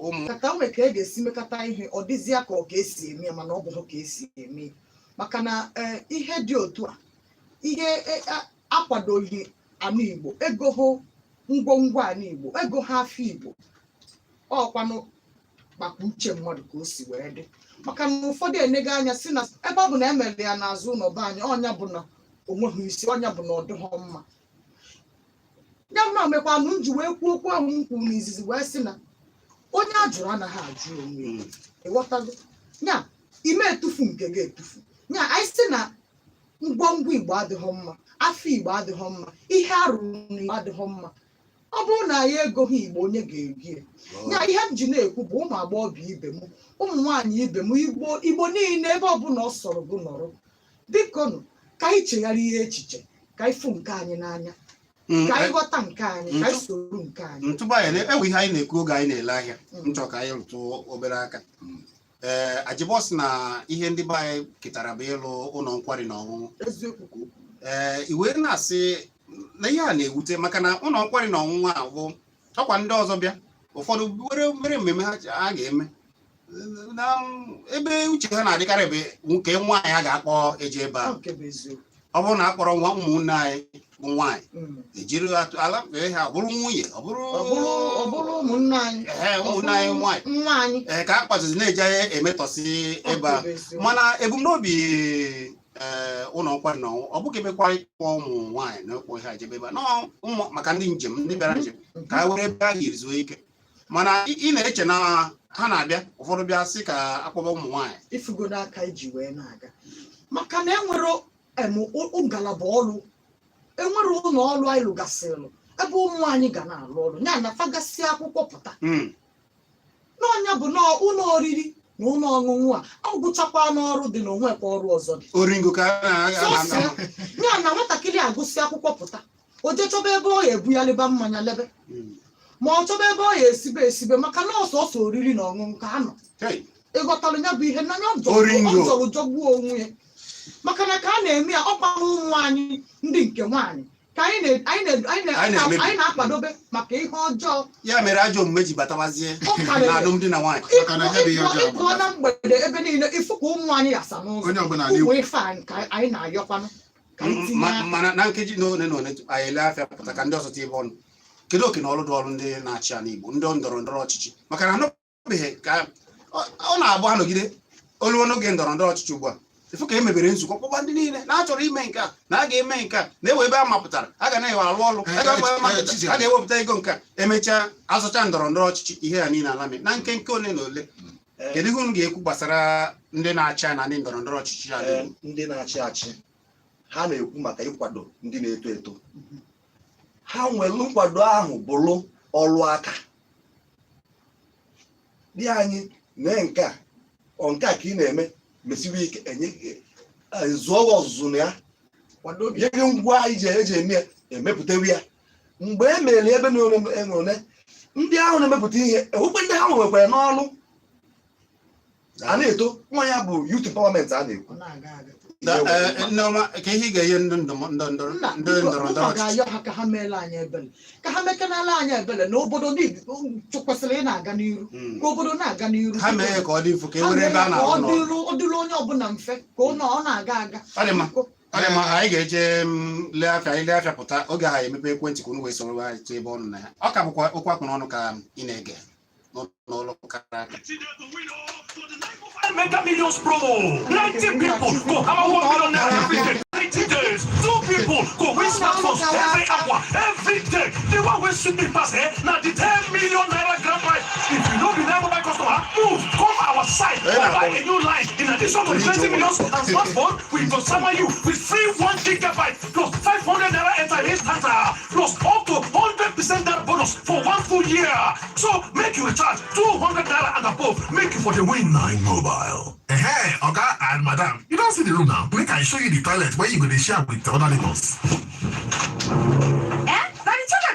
ụmụ kata nwe ka ga-esi mekọta ihe ọ dịzịa ka ọ ga-esi eme mana ọ bụghị ka esi eme maka na ihe dị otu a ihe akwadoghị anụ Igbo ego ha ngwongwo anụ Igbo ego ha afọ Igbo ọkwanụ maka uche mmadụ ka o si wee dị maka na ụfọdụ enego anya si na ebe ọ bụ na emere ya n'azụ ụlọ be anyị ọnya bụ na onweghị isi ọnya bụ na ọ dịghọ mma ya mma mekwanụ nji wee kwuo okwu ahụ m kwuru n'izizi wee sị na onye a jụrụ anaghị ajụ onwe ịghọtago ya ime etufu nke ga-etufu ya anyị sị na ngwongwo Igbo adịghọ mma afọ Igbo adịghọ mma ihe arụrụ n'Igbo adịghọ mma ọ bụrụ na anyị egoghị Igbo onye ga-eri ya ihe m ji na-ekwu bụ ụmụ agbọghọbịa ibe m ụmụ nwaanyị ibe m Igbo niile ebe ọbụla ọ sọrọ bụ nọrọ biko ka anyị chegharịa echiche ka anyị fụ nke anyị n'anya ka anyị ghọta nke anyị ka anyị soro nke anyị ntụba anyị ewe ihe anyị na-ekwu oge anyị na-ele ahịa nchọ ka anyị rụtụ obere aka Ajibo sị na ihe ndị be anyị ketara bụ ịlụ ụlọ nkwari na ọṅụṅụ iwe na-asị na ihe a na-ewute maka na ụlọ nkwari na ọṅụṅụ a bụ ọkwa ndị ọzọ bịa ụfọdụ mere mmemme ha ga-eme na ebe uche ha na-adịkarị bụ nke nwaanyị a ga-akpọ eje ebe ahụ ọ bụrụ na a kpọrọ nwa ụmụnne anyị bụ nwaanyị ejiri ala fee ha ọ bụrụ nwunye ọ bụrụ ụmụnne anyị ụmụnne anyị nwaanyị ka a kpazizi na-eje emetọsị ebe a mana ebumnobi ụlọ nkwari na ọ bụghị ebekwara ịkpọ ụmụ nwaanyị na ịkpọ ihe ejebe ebe a maka ndị njem ndị bịara njem ka ha were ebe a ga-erizuo ike mana ị na-eche na ha na-abịa ụfọdụ bịa sị ka akpọba ụmụ nwaanyị ifugodo aka iji wee na-aga maka na enwere ngalaba ọrụ enwere ụlọ ọrụ anyị lụgasịrị ebe ụmụ anyị ga na-alụ ọrụ ya na fagasị akwụkwọ pụta n'ọnya bụ na ụlọ oriri na ụlọ ọṅụṅụ a ọgwụchakwa n'ọrụ dị na onwekwa ọrụ ọzọ dị oringo ka ya na nwatakịrị agụsị akwụkwọ pụta o jee chọba ebe ọ ya ebuyalịba mmanya lebe ma ọ chọba ebe ọ ya esibe maka na ọsọ oriri na ọṅụṅụ ka a nọ ịghọtara ya bụ ihe n'anya ọ jọrọ jọgbuo onwe ya maka na ka a na-eme ya ọkwa ụmụ anyị ndị nke nwaanyị ka anyị na-akwadobe maka ihe ọjọọ ya mere ajọ omume ji batawazie na alụmdi na nwaanyị ịpụọ na mgbede ebe niile ịfụ ka ụmụ anyị asa n'ụzọ ụmụ ife anyị ka anyị na-ayọkwanụ mana na nkeji na one na one anyị ele afịa pụta ka ndị ọzọta ebe ọnụ kedu oke na ọrụ dị ọrụ ndị na-achị ala Igbo ndị ndọrọ ndọrọ ọchịchị maka na anọbeghị ka ọ na-abụ ha nọgide olu n'oge ndọrọ ndọrọ ọchịchị ugbu a ifu ka e mebere nzukọ kpọba ndị niile na-achọrọ ime nke a na a ga-eme nke a na-ewe ebe a mapụtara a ga na-ewe alụ ọrụ a ga-ewepụta ego nke a emechaa azụcha ndọrọ ndọrọ ọchịchị ihe ya niile alame na nke ole na ole kedu ihe unu ga-ekwu gbasara ndị na-achị na ndị ndọrọ ndọrọ ọchịchị ala Igbo ndị na-achị achị ha na-ekwu maka ịkwado ndị na-eto eto ha nwere nkwado ahụ bụrụ ọrụ aka dị anyị mee nke a ka ị na-eme mesiwe ike enye zụọ ọzụzụ na ya nye gị ngwa eji eme ya emepụtawe ya mgbe e mere ebe na-enwere ndị ahụ na-emepụta ihe ewekwe ndị ha nwekwara n'ọrụ a na-eto nwa ya bụ youth empowerment a na-ekwu Nneọma ka ihe ị ga-enye ndị ndọrọ ga-ayọ ha ka ha meela anyị ebele ka ha mekenala anyị ebele na obodo kwesịrị ị na-aga n'iru ka obodo na-aga n'iru ha mee ka ọ dị mfe ka e were ebe a na-ahụ ọ dịrị onye ọbụla mfe ka ọ na-aga aga ọ dị mma anyị ga-eje ile afịa pụta oge ha emepe ekwentị ka unu wee soro anyị tụ ebe ọnụ na ya ọ ka bụkwa okwu akpụ n'ọnụ ka ị na-ege n'ụlọ kara aka Mega Millions promo. 90 people go have a 1 million naira every day. 90 days. 2 people go win smartphones every hour, every day. The one will shoot me pass here. Now the 10 million naira grand prize. If you know the number by customer, move, come our side, or buy a new line. In addition to 20 million and smartphone, we go summer you with free 1 gigabyte plus 500 naira airtime starter plus up to 100% data bonus for 1 full year. So make you recharge 200 naira and above. Make you for the win. 9 Mobile. Hey, Oga and Madam, you don't see the room now. Make I show you the toilet where you go to share with the other neighbors.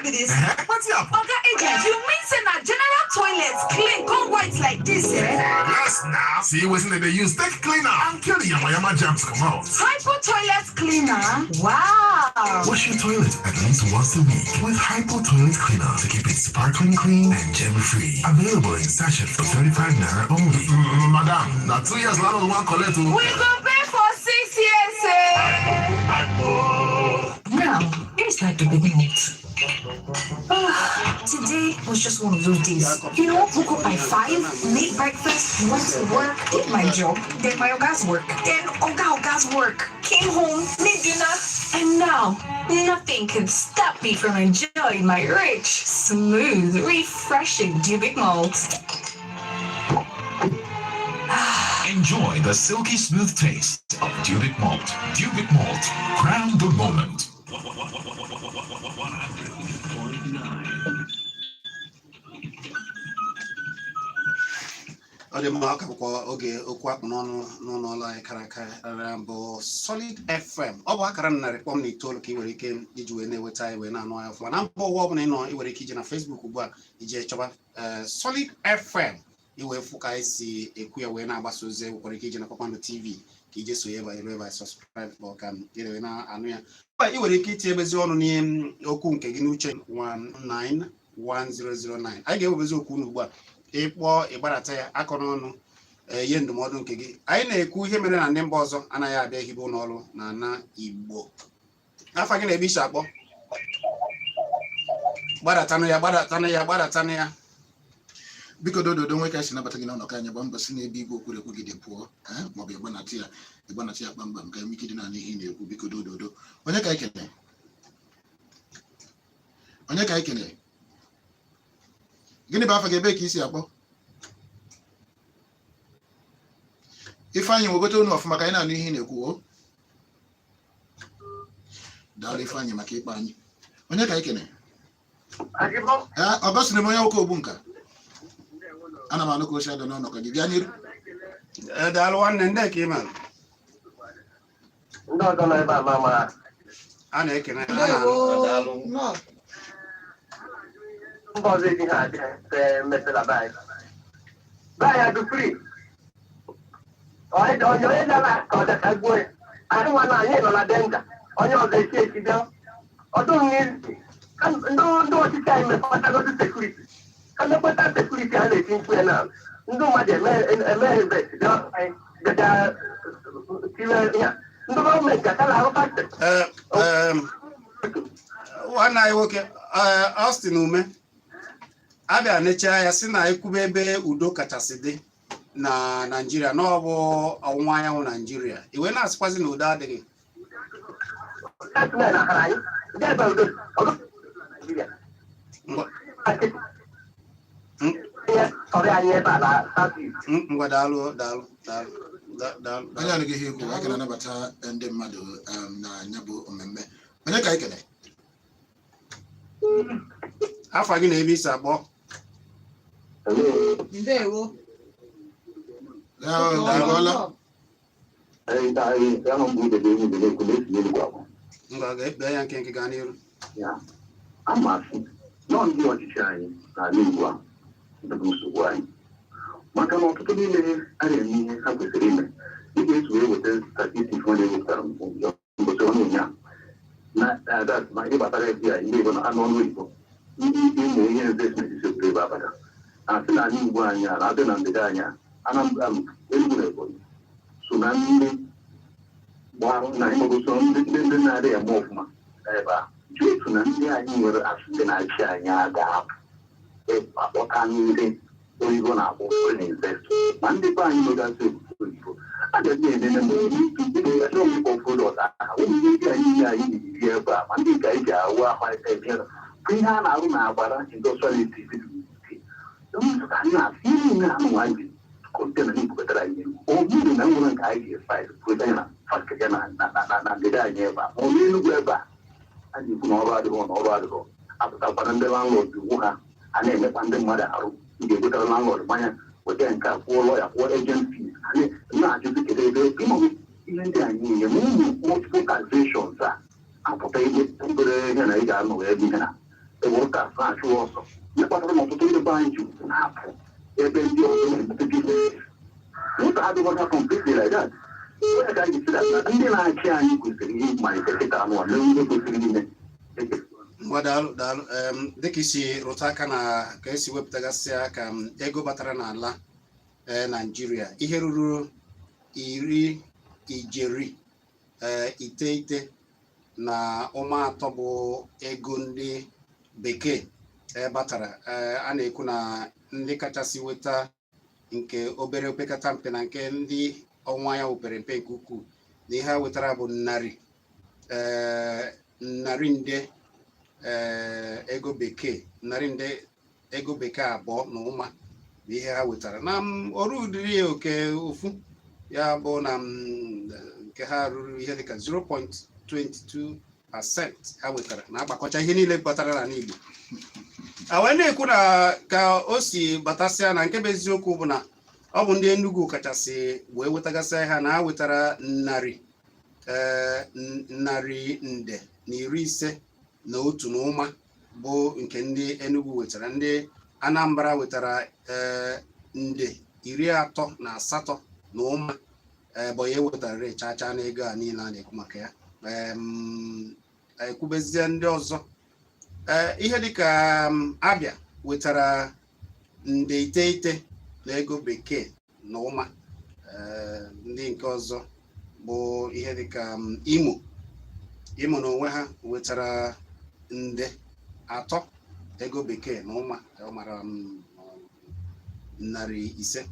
This. What's up? Oga agent, you mean say na general toilets clean, come white like this, eh? Yes, now. See, wasn't they use take cleaner and kill the yamayama germs come out. Hypo toilet cleaner? Wow. Wash your toilet at least once a week with Hypo toilet cleaner to keep it sparkling clean and germ-free. Available in sachet for 35 naira only. Madam, now 2 years now on one collect. We go pay for 6 years, eh? Now, here's like the big note. Today was just one of those days. You know, woke up by 5, made breakfast, went to work, did my job, then my Oga's work, then Oga's work, came home, made dinner, and now nothing can stop me from enjoying my rich, smooth, refreshing Dubic malt. Enjoy the silky smooth taste of Dubic malt. Dubic malt, crown the moment. ọ dị mma ọ ka bụkwa oge okwu akpụ n'ọnụ ụlọ anyị kara aka bụ Solid FM ọ bụ akara 109.9 ka ị nwere ike iji wee na-enweta anyị wee na-anụ anyị ọfụma na mba ụwa ọbụla ị nọ ị nwere ike ije na Facebook ugbu a ije chọba Solid FM iwee fụ ka anyị si ekwu ya wee na-agbasa ozi nwekwara ike ije na Kpakpando TV ka ije sonye ebe subscribe ka ị wee na-anụ ya ị nwere ike itinye ebezi ọnụ n'ihe okwu nke gị n'uche 1911009 anyị ga-ewebezi okwu unu ugbu a ịkpọ ịgbarata ya akọ n'ọnụ ihe ndụmọdụ nke gị anyị na-ekwu ihe mere na ndị mba ọzọ anaghị abịa ehibe ụlọ ọrụ na ana Igbo afa gị na-ebe isi akpọ gbadatanụ ya biko dododo nwe ka esi nabata gị n'ọnọkọ anyị gba mbọ si n'ebe igwe okwu gị dị pụọ maọbụ ịgbanatị ya kpamkpam ka eme ike dị naanị ihe na-ekwu biko dododo onye ka anyị kene gịnị bụ afa gị ebe ka isi akpọ Ifeanyị nwegote unu ọfụma ka anyị na-anụ ihe na-ekwu o daalụ Ifeanyị maka ịkpa anyị onye ka anyị kene ọgọsiri m onye nwoke ogbu nka ana m anụ ka osi adọ n'ọnọkọ gị bịa n'iru daalụ nwanne ndị ka ị mara ndị ọzọ nọ ebe a ma mara a na-ekene ndị ọzọ eji ha adị mepela be anyị adụ fri onye dara ka ọ daka gbuo ya anyị nwa na anyị nọ na denja onye ọzọ echi bịa ọdụ ndị ọchịchị anyị mepụtagodu sekuriti ka mepụta sekuriti ha na-eti mkpu ya na ndị mmadụ emeghe vet gaja tiwe ya ndị gọọmenti aka na-arụ faktrị nwanne anyị nwoke Austin Ume abịa nechaa ya si na ekwube ebe udo kachasị dị na Naịjirịa na ọ bụ ọwụwa anyanwụ Naịjirịa iwe na-asịkwazi na udo adịghị ngwa daalụ onye anụghị ihe ekwu aka na-anabata ndị mmadụ na ya bụ mmemme onye ka anyị kene afa gị na ebe isi akpọ ndewo ngwa ga-ekpe ya nke gaa n'iru amasị nọ ndị ọchịchị anyị n'ala Igbo a bụ nsogbu anyị maka na ọtụtụ n'ime a na-eme ihe ha kwesịrị ime ị ga-eso wee weta statistiks nwa na-ewepụtara mbọchị ọnụ ụnyaahụ na ma ihe gbasara FBI ndị Igbo na anụ ọnụ Igbo ndị ike na ihe investment isekwu ebe abada na-asị na ala Igbo anyị a na-abịa na ndịda anyị Anambra Enugu na Ebonyi so na ndị gbarụ na ịmagoso ndị na-adịghị eme ọfụma ebe a otu na ndị anyị nwere asụsụ na-achị anyị aga-apụ akpọta ndị oyibo na-akpọ foreign investọ ma ndị be anyị nwegasị oyibo a ga-eme ememe ụfọdụ ụmụ ndị anyị ji anyị na-eri ebe a ma ndị nke anyị ji awụ ahụ bụ ihe a na-arụ na agbara indọstrịaliti anyị kontena n'ibukọtara anyị obibi na nwere nke anyị ga-efaịl kweta na fakịrị na ndịda anyị ebe a ma onye Enugu ebe a a na-ekwu na ọrụ adịghị apụtakwana ndị landlọd ugwu ha a na-emekwa ndị mmadụ arụ ị ga-egotara landlọd mmanya weta nke a kwụọ lọya kwụọ ejenti na-ajụzi kedu ebe ihe ndị anyị niile ma ụmụ multiple taxations a apụta ihe obere ihe na ị ga-anọ ebe ihe na ebe ụka na-achụ ọsọ ihe kpatara na ọtụtụ ndị be anyị ji na-apụ ebe ndị ọzọ na-ebute biznes ụta adịghọta completely like that onye ka anyị sị na ndị na-achị anyị kwesịrị ihe malite kịta anụ a mee ihe kwesịrị ime daalụ dịka isi rụta aka na ka esi wepụtagasịa ka ego batara n'ala Naịjirịa ihe ruru 19 na ụma atọ bụ ego ndị bekee batara a na-ekwu na ndị kachasị weta nke obere opekata mpe na nke ndị ọnwa ya wepere mpe nke ukwuu na ihe ha wetara bụ narị nde ego bekee abụọ na ụma bụ ihe ha wetara na ọrụ ụdịrị ya oke ofu ya bụ na nke ha ruru ihe dịka 0.22% ha wetara na agbakọcha ihe niile batara n'ala Igbo wee na-ekwu na ka o si batasịa na nke bụ eziokwu bụ na ọ bụ ndị Enugu kachasị wee wetagasịa ha na ha wetara narị nde na 51 na ụma bụ nke ndị Enugu wetara. Ndị Anambra wetara nde 38 na ụma Ebonyi wetara chacha na ego a niile a na-ekwu maka ya. Ekwubezie ndị ọzọ ihe dịka Abịa wetara nde 9 na ego bekee na ụma. Ndị nke ọzọ bụ ihe dịka Imo ịmụ na onwe ha wetara nde 3 ego bekee na ụma mara 500.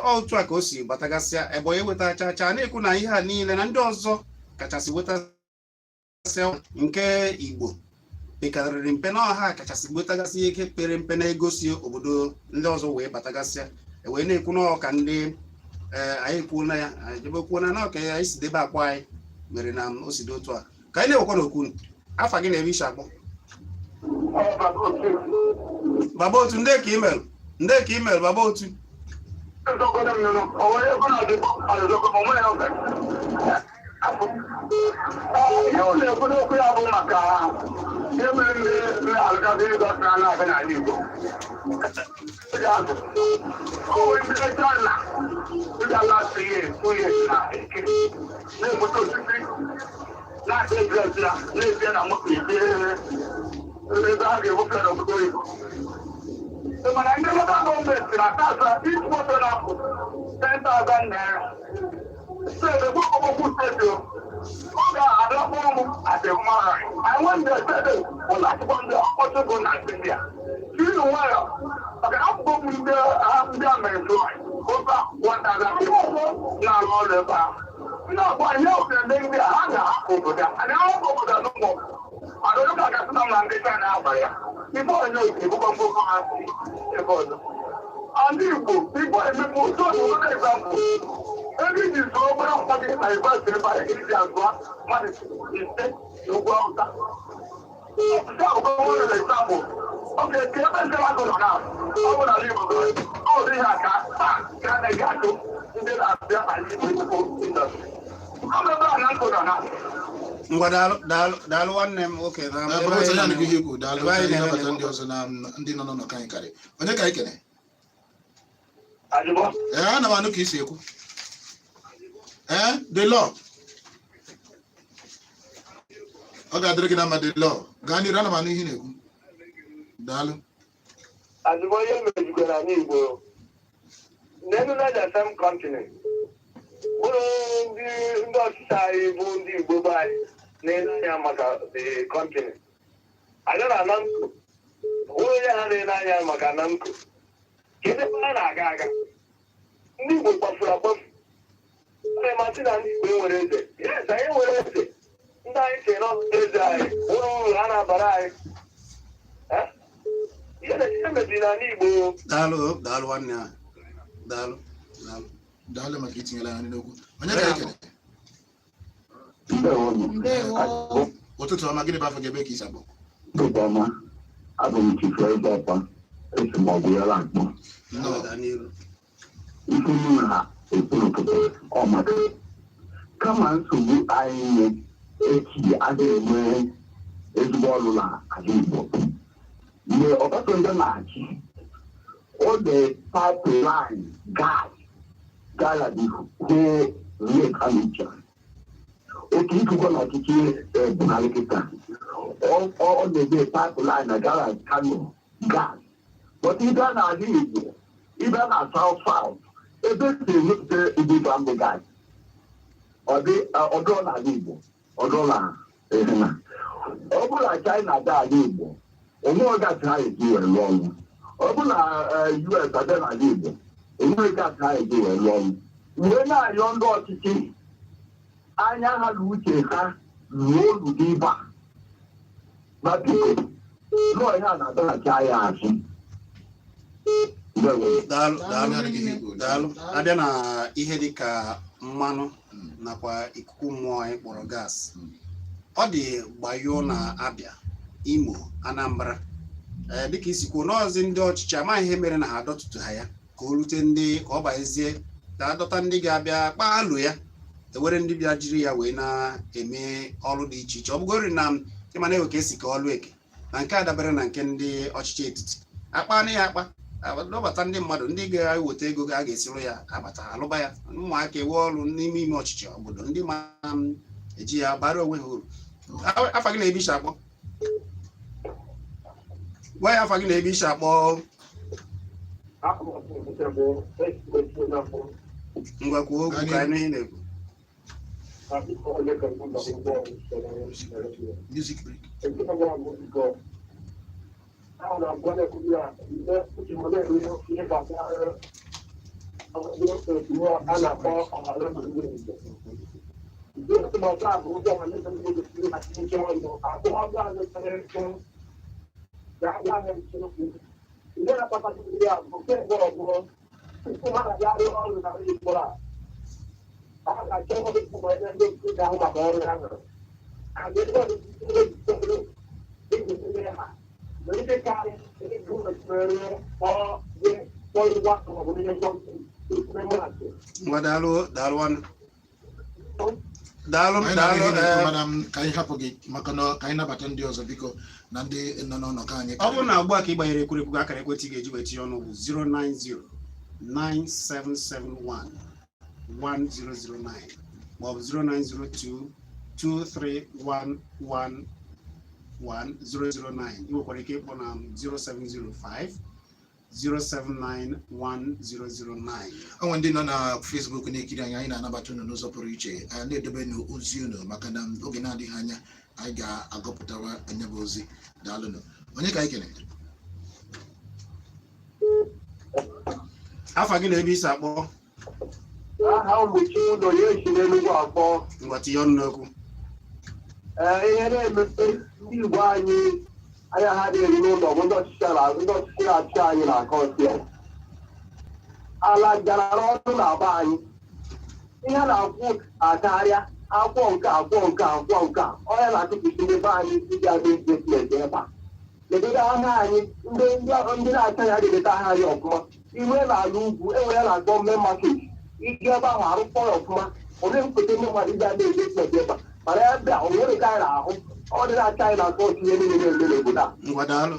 Otu a ka o si gbatagasịa Ebonyi wetachacha na-ekwu na ihe a niile na ndị ọzọ kachasị wetasịa nke Igbo pekarịrị mpe na ọha kachasị wetagasị ike pere mpe na-egosi obodo ndị ọzọ wee batagasịa wee na-ekwu na ọka ndị anyị kwuo na ya ejebekwuo na ọka ya isi debe akwa anyị mere na o si dị otu a ka anyị na-ewekwa n'okwu afa gị na-ebe isi akpọ Baba Otu ndị ka email Baba Otu So when I never got home, each person up 10,000 naira. So the book of who said to I don't know at the mara. I went there said, well, that's one the possible night in there. You know what? Okay, I'm going there, I'm there, my employee. Over 1,000 people. Now, all the back. No, but you can make the hand over there. And I'll go over there no more. I don't know if I can come and get an hour. Before I know it, people come for and people so to an example. Everything is over on what I was by Indian what is instead you go out. So example. Okay, can I go now? I want to leave. Oh, they have can I get to? Then I leave industry. I'm not going to ngwa daalụ nwanne m oke na ndị ọzọ na ndị nọ n'ụlọ ka anyị karị onye ka anyị kene ana m anụ ka isi ekwu the law ọ ga-adịrị gị na mma the law gaa n'iru ana m anụ ihe na-ekwu daalụ onye mejugara n'Igbo n'elu na the same continent bụrụ ndị ọchịchị anyị bụ ndị Igbo bụ anyị na-ele anya maka the continent. Anyị na Namco onye ha na-ele anya maka Namco kedu ebe a na-aga ndị Igbo kpafuru akpafu masị na ndị Igbo enwere eze yes anyị nwere eze ndị anyị chere eze anyị ụrụ uru ha na-abara anyị ihe na-eche mebiri na ndị Igbo. Daalụ nwanne ha daalụ maka itinyela anyị n'okwu onye ka ekele ụtụtụ ọma gịnị bụ afọ gị ebe ka isi abụ abụ m chifu ebe ọkwa esi m ọgwụ ya lakpọ ife m na-ekwu n'ụtụtụ ọmaka kama nsogbu anyị nwe echi adịghị enwe ezigbo ọrụ na ala Igbo mgbe Obasanjo na-achị ọ dị pipeline gas Gala the whole lake Abuja. Okay, if you go like all the pipeline, Gala Kano, gas. But even at Igbo, even at South, everything looks from the gas. Or the Odona Igbo, Odona, Obola China, Igbo, or more that I do alone. Obola US, Adana Igbo. Enweghị ka anyị dị were ọnụ mgbe na-ayọ ndị ọchịchị anya ha na uche ha ruo olu n'ibe a ma biko lụọ ihe a na-adọghachi anyị azụ. daalụ abịa na ihe dịka mmanụ nakwa ikuku mmụọ anyị kpọrọ gas ọ dị gbayụọ na Abịa, Imo, Anambra dịka isikwu n'ọzi ndị ọchịchị amaghị ihe mere na ha adọtụtụ ha ya ka o rute ndị ka ọ baezie ga-adọta ndị ga-abịa kpaalụ ya ewere ndị bịa jiri ya wee na-eme ọrụ dị iche iche ọ bụgori na ịma na-ewe ka esi ka ọlụ eke na nke a dabere na nke ndị ọchịchị etiti akpa na ya akpa dọbata ndị mmadụ ndị ga-eweta ego a ga-esiri ya abata alụba ya ụmụaka ewe ọrụ n'ime ime ọchịchị obodo ndị ma eji ya bara onwe ha uru. Afa gị na-ebi isi akpọ gwa ya afa gị na-ebi isi akpọ ngwa kwuo okwu ka anyị n'ihe na-ekwu. Music break. Daalụ ka anyị hapụ gị maka na ka anyị nabata ndị ọzọ biko na ndị nọ n'ọnọkọ anyị. Ọ bụrụ na ugbu a ka ị gbanyere ekwurekwu akara ekwentị ga-eji wee tinye ọnụ bụ 09097711009 maọbụ 0902231111009. Ị nwekwara ike ịkpọ na 07050791009. Onwe ndị nọ na Facebook na-ekiri anyị na-anabata unu n'ụzọ pụrụ iche, na-edobe n'ozi unu maka na oge na-adịghị anya anyị ga-agụpụtawa anya bụ ozi. Daalụnụ. Onye ka anyị kene? Afa gị na ebe isi akpọ? Aha mgbochi ụlọ ya esi n'Enugu akpọ. Ngwa tinye ọnụ n'okwu. Ihe na-emepe ndị Igbo anyị anya ha dị eri n'ụlọ bụ ndị ọchịchị na-achị anyị na-akọ ọsịa. Ala garara ọnụ na-aba anyị. Ihe na-akwụ akarịa akwọ nke onye na-achụpụsị n'ebe anyị iji adị investment ebe a. Ledodo aha anyị ndị na-acha ya dịleta aha anyị ọfụma. Iwe na-ala ugwu enwere na gọọmenti market iji ebe ahụ arụkpọ ya ọfụma. Onye mkpete ndị mmadụ iji adị investment ebe a. Mana ebe a onwere ka anyị na-ahụ ọ dị na-acha anyị na-akọ otu ihe niile na-eme n'obodo a. Ngwa daalụ.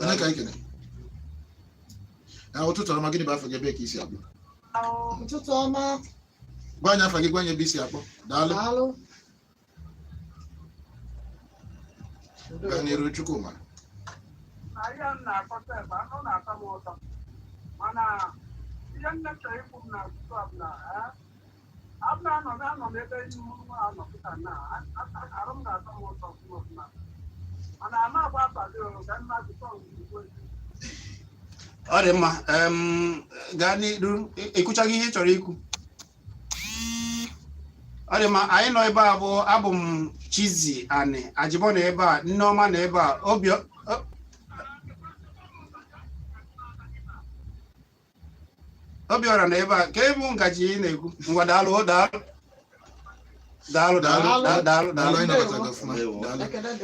Onye ka anyị kene? Ụtụtụ ọma, gịnị bụ afọ gị ebe ka isi akpọ? Ụtụtụ ọma. Gwa anyị afọ gị, gwa anyị ebe isi akpọ. Daalụ. Gaa n'iru Chukwuma. Ahịa m na-akọta ebe anụ na-atọ m ụtọ mana ihe m na-echọrọ ikwu m na ọtụtụ ọbụla anọ m ebe ihe nwa anọpụta na arụ m na-atọ m ụtọ ọfụma mana ama agba abalị ka mmadụ tọ ugbo. Ọ dị mma, gaa n'iru, ekwuchaghị ihe ị chọrọ ikwu. Ọ dị mma, anyị nọ ebe a abụ m Chizi Ani Ajibọ na ebe a, Nneọma na ebe a, Obiọra na ebe a, ka ebu ngaji ị na-ekwu. Ngwa daalụ. Anyị nabata gị ọfụma.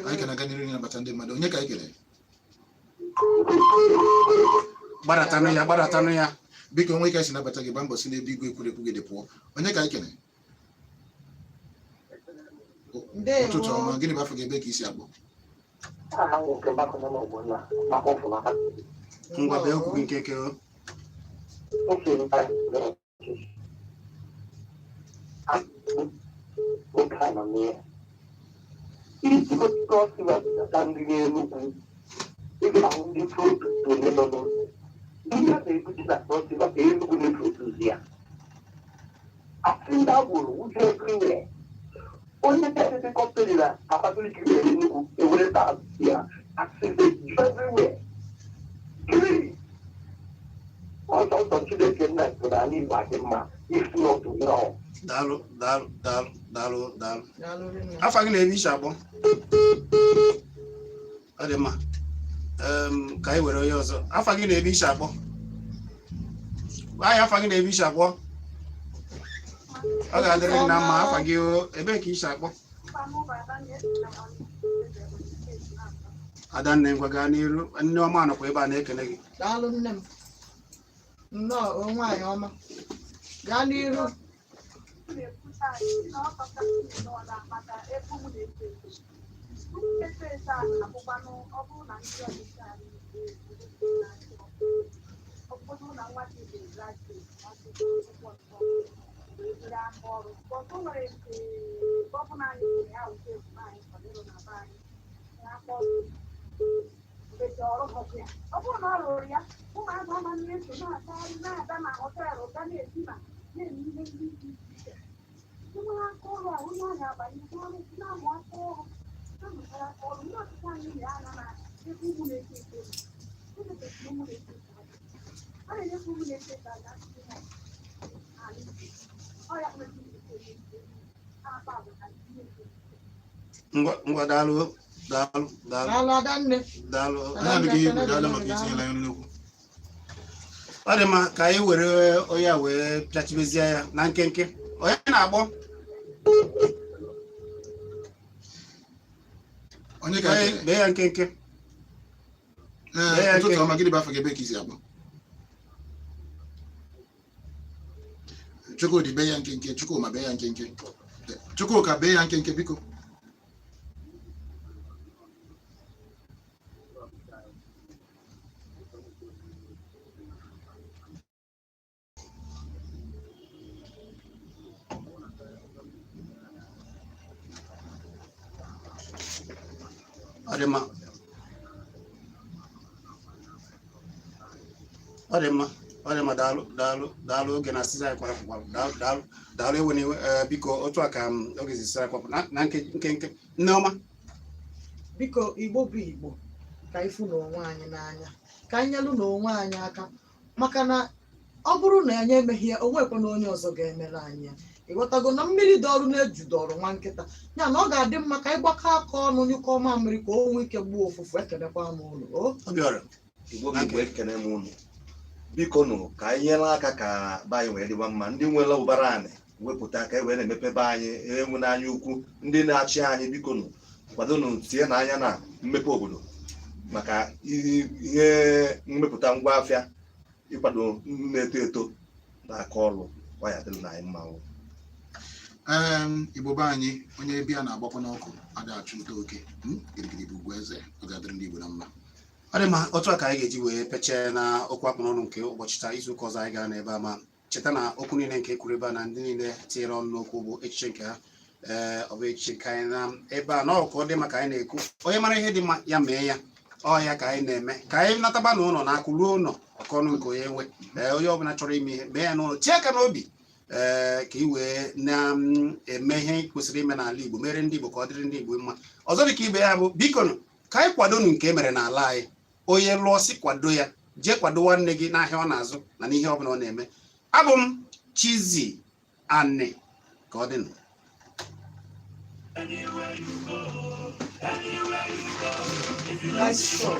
Anyị ka na-aga n'iru ịnabata ndị mmadụ. Onye ka anyị kele? Gbadatanụ ya. Biko onwe ka esi nabata gị, gba mbọ si n'ebe igwe ekwurekwu gị dị pụọ. Onye ka anyị kele? Ụtụtụ ọma, gịnị bụ afọ gị ebe ka isi akpọ? Ngwa bịa okwu gị nkeke. Only the company that Catholic everywhere. Also, consider that for the need by him, if not to know. Daalụ. Afa gị na-ebe isi akpọ? Ọ dị mma. Ka anyị were onye ọzọ. Afa gị na-ebe isi akpọ? Afa gị na-ebe isi akpọ? Ọ ga-adịrị gị na mma. Afa gị ebe ka isi akpọ? Adanne, ngwa gaa n'iru. Nneọma nọkwa ebe a na-ekele gị. Daalụ nne m. Nnọọ nwaanyị ọma. Gaa n'iru. Ngwa daalụ Adanne. Ọ dị mma ka anyị were onye a wee pịachibezie ya na nkenke onye na-agbọ onye bee ya nkenke ụtụtụ ọma gịnị bụ afọ gị ebe ka isi agbọ Chukwudi bee ya nkenke Chukwuma bee ya nkenke Chukwuka bee ya nkenke biko ọ dị mma daalụ oge na asịsa anyị kwarapụkwara daalụ ewe n'iwe biko otu a ka oge si sịra kwapụ na nkenke Nneọma Biko Igbo bụ Igbo ka ifu n'onwe anyị n'anya ka anyị nyelụ n'onwe anyị aka maka na ọ bụrụ na anyị emeghị ya onwekwa na onye ọzọ ga-emere anyị ya ịghọtago na mmiri dị ọrụ na-ejudọrọ nwa nkịta ya na ọ ga-adị mma ka anyị gbakọ aka ọnụ nyụkọ ọma mmiri ka o nwee ike gbuo ụfụfụ ekelekwa m ụlọ Igbo ekene m ụnụ biko nụ ka anyị nyere aka ka be anyị wee dịwa mma ndị nwere ụbara anyị wepụta ka e wee na-emepe be anyị enwe n'anya ukwu ndị na-achị anyị biko nụ kwado nụ tie n'anya na mmepe obodo maka ihe mmepụta ngwa afịa ịkwado na-eto eto na aka ọrụ waya dịrị na anyị mmanwụ Igbo be anyị onye bịa na-agbakwa n'ọkụ ada achụ nta oke girigiri bụ ugwu eze ọ ga-adịrị ndị Igbo na mma ọ dị mma otu a ka anyị ga-eji wee pechee na okwu akpụ n'ọnụ nke ụbọchị taa izuụka ọzọ anyị gara n'ebe a ma cheta na okwu niile nke kwuru ebe a na ndị niile tinyere ọnụ n'okwu bụ echiche nke ha ọ bụ echiche nke anyị na ebe a na ọkụ dị mma ka anyị na-ekwu onye mara ihe dị mma ya mee ya ọ ya ka anyị na-eme ka anyị nataba n'ụlọ na akụ ruo ụlọ ọkọ ọnụ nke onye nwe onye ọbụla chọrọ ime ihe mee ya n'ụlọ tie aka n'obi ka ị wee na-eme ihe kwesịrị ime n'ala Igbo mere ndị Igbo ka ọ dịrị ndị Igbo mma ọzọ dị ka ibe ya bụ biko nụ ka anyị kwadonu nke e mere n'ala anyị onye lụọ si kwado ya jee kwado nwanne gị n'ahịa ọ na-azụ na n'ihe ọbụla ọ na-eme abụ m Chizzy Ani ka ọ dịnụ Nice show.